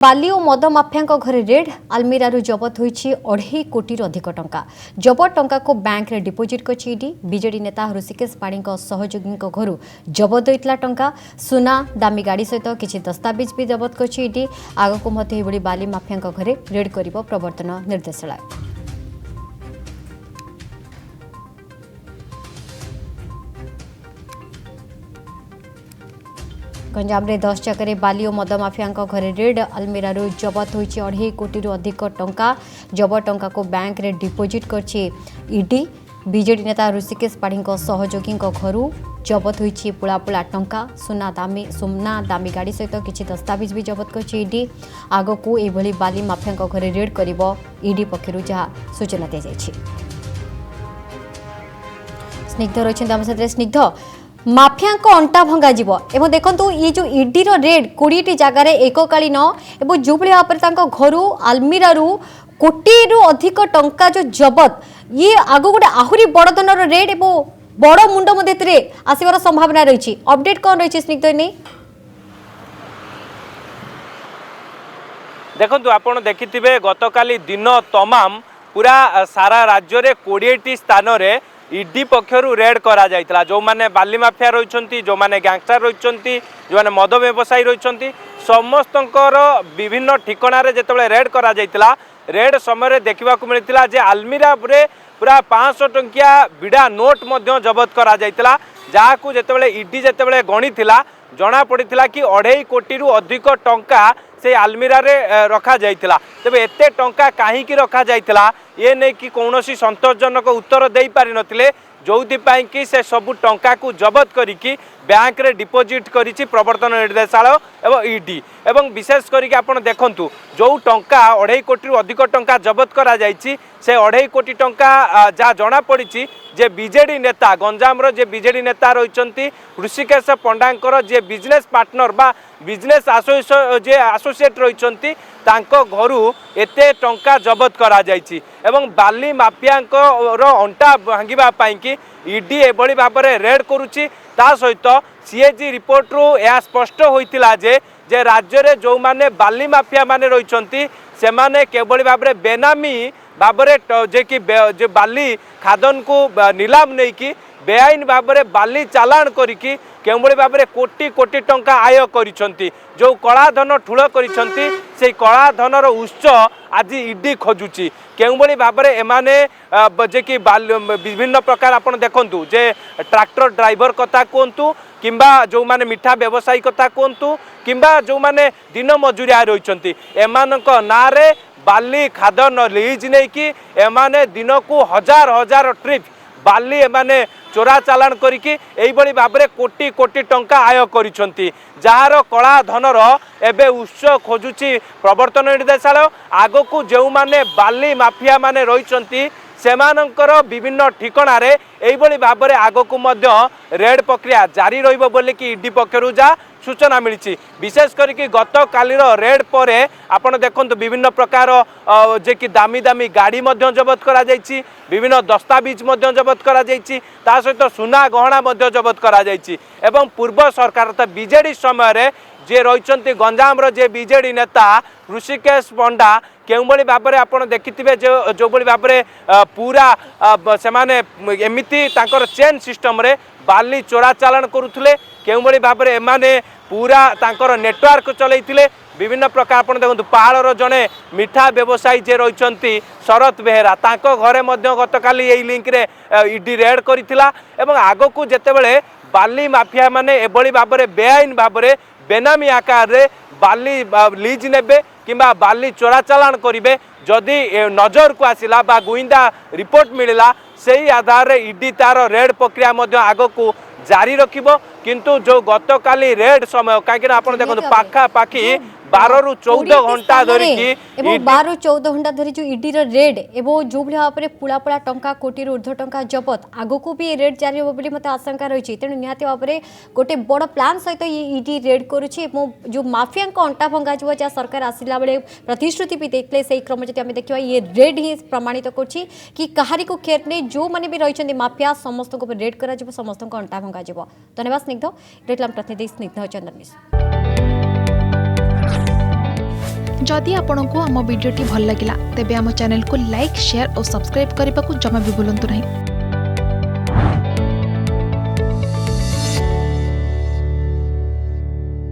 बाली और मद माफिया घरे रेड आलमीरारू जबत होईछि 2.5 कोटी अधिक टंका। जबत टंका को बैंक रे डिपोजिट करछि ईडी। बीजेडी नेता ऋषिकेश पाणी सहयोगी घर जबत होइतला टंका। सुना दामी गाड़ी सहित किछि दस्तावेज भी जबत करछि ईडी। आगको मते एभली बाली माफिया घरे रेड करिबो प्रवर्तन निर्देशालय। गंजाम रे 10 चक्कर बाली और मद माफिया घरे रेड आलमीरारू जबत होईछि 2.5 कोटी अधिक टंका। जबत टंका को बैंक रे डिपोजिट करछि ईडी। बीजेडी नेता ऋषिकेश पाणी सहयोगी घर जबत होईछि पुला पुला टंका। सोना दामी गाड़ी सहित किछि दस्तावेज भी जबत करछि ईडी। आगको एभली बाली माफिया घरे रेड करिबो ईडी पक्षरु जहा सूचना दिया जायछि। स्निग्ध रहिछन आम साथे। स्निग्ध, माफिया अंटा भंगा जीव एवं देखु ये जो ईडी रेड 20 जगार एककालीन एवं जो भाव घर आलमीरारू कोटी अधिक टंका जो जबत ये आग गोटे आहरी बड़ धनर रेड एवं बड़ मुंड मध्य आसवर संभावना रही। अपडेट कौन रही स्निग्ध नहीं देखु आपण देखिथिबे गतकाली दिन तमाम पूरा सारा राज्य रे 20 स्थान रे ईडी पक्षरु रेड करा जायतिला। जो माने बाली माफिया रहिचंती, जो माने गैंगस्टर रहिचंती, जो माने मद व्यवसायी रहिचंती, समस्तंकर विभिन्न ठिकाना रे जेतेबेले रेड करा जायतिला। रेड समय देखा मिलता जे आलमीरा रे पूरा 500 टंकिया बिड़ा नोट मध्य जबत करा जायतिला। जाहाकू जेतेबेले ईडी जेतेबेले गणी थिला जना पड़िथिला कि 2.5 कोटी अधिक टंका से आलमीरा रे रखा जाइतिला। तेबे एते टंका काहे की रखा जाइतिला ये नहीं कि कौनसी संतोषजनक उत्तर दे पारि नथिले, जोथि पई कि से सब टंका को जबत करिकी बैंक रे डिपोजिट करिछि प्रवर्तन निर्देशालय एवं ईडी। एवं विशेष करिक आपण देखंतु जो टंका 2.5 कोटी अधिक टंका जबत करा जाइछि से 2.5 कोटी टंका जा जना पड़िछि जे बीजेडी नेता गंजाम रो जे बीजेडी नेता रहिचंती ऋषिकेश पंडांकर जे बिजनेस पार्टनर बा बिजनेस एसोसिएट रहिचंती तांको घरु एते टंका जबत करा जाइछि। एवं बाली माफिया अंटा भांगिबा पाई कि ईडी एभली भाव में रेड करुच्ची। ता सहित सीएजी रिपोर्ट रु यह स्पष्ट होइतिला जे राज्य रे जो माने बाली माफिया माने रहिचंती से माने केवल भाव में बेनामी भाव जे कि जे बाली खादन को नीलाम नहीं कि बेआईन भाव में बाली चालाण करिकी केवल भाव में कोटी कोटी टंका आय करिसंती। जो कलाधन ठूल करिसंती से कलाधनर उत्स आज ईडी खोजुची। केवल भाव में एमाने जे कि विभिन्न प्रकार आपन देखंतु जे ट्रैक्टर ड्राइवर कथा कहतु किंबा जो माने मिठा व्यवसायी कथा कहतु किंबा जो माने दिन मजूरिया रहिसंती एमानक नारे बाली खादन लीज नहीं कि एमाने दिन को हजार हजार ट्रिप बाली एमाने चोरा चालाण करिकी एई बड़ी भाव में कोटी कोटी टंका आय करिसंती। जार कला धनर एबे उत्स खोजुची प्रवर्तन निर्देशालय। आगो को जो माने बाली माफिया माने रहिसंती सेमानंकर विभिन्न ठिकाना रे एई बड़ी भाव में आगो को मध्य रेड प्रक्रिया जारी रहिबो बोली कि ईडी पक्षरु जा सूचना मिली। विशेष करके गत कालीर रेड पर आपण देखंतु विभिन्न प्रकार जे कि दामी दामी गाड़ी मध्य जबत करा जायछि, विभिन्न दस्तावेज मध्य जबत करा जायछि, ता सहित सुना गहना मध्य जबत करा जायछि। एवं पूर्व सरकार त बीजेडी समय रे जे रहिचंती गंजाम रो जे बीजेडी नेता ऋषिकेश पंडा केउबली भाव में आपण देखिथिबे जो बली भाव में पूरा से माने एमिति तांकर चेन सिस्टम रे बाली चोरा चालाण करुथले। केउबली भाव में एमाने पूरा तांकर नेटवर्क चलैथिले। विभिन्न प्रकार आपण देखंतु पहाड़र जने मिठा व्यवसायी जे रहिचंती शरत बेहेरा तांको घरे मध्य गतकाली एई लिंक रे ईडी रेड करिथिला। एवं आगकू जेतेबेले बाली माफिया माने एभली भाव में बेआईन भाव में बेनामी आकार रे बाली लीज नेबे किंबा बाली चोरा चालाण करिवे जदि नजर को आसिला बा गुइंदा रिपोर्ट मिलला सेही आधार रे ईडी तार रेड प्रक्रिया मध्य आगकू जारी रखिबो। किंतु जो गतकाली रेड समय कहीं आप देखो पाखा पाखी 12 रु 14 घंटा धरिकी 12 रु 14 घंटा धरी जो ईडी रेड एवं जो भाव में पुला पुला टंका कोटी ऊर्ध्व टंका जबत आगको भी रेड जारी हो मत आशंका रही। तेणु निहाती भाव में गोटे बड़ प्लान सहित ये ईडी रेड करुच्ची। जो माफिया अंटा भंगा जहाँ सरकार आसला बेले प्रतिश्रुति भी देते से क्रम जो आम देखा ये रेड ही प्रमाणित कर कहारी को खेर नहीं जो मैंने भी रही माफिया समस्त रेड कर समस्त अंटा भंगा। धन्यवाद स्निग्ध। प्रतिनिधि स्निग्ध चंद्रन। जदि आपंक आम भिडी भल लगा तेब आम चैनल को लाइक शेयर और सब्सक्राइब करने को जमा भी भूलु नहीं।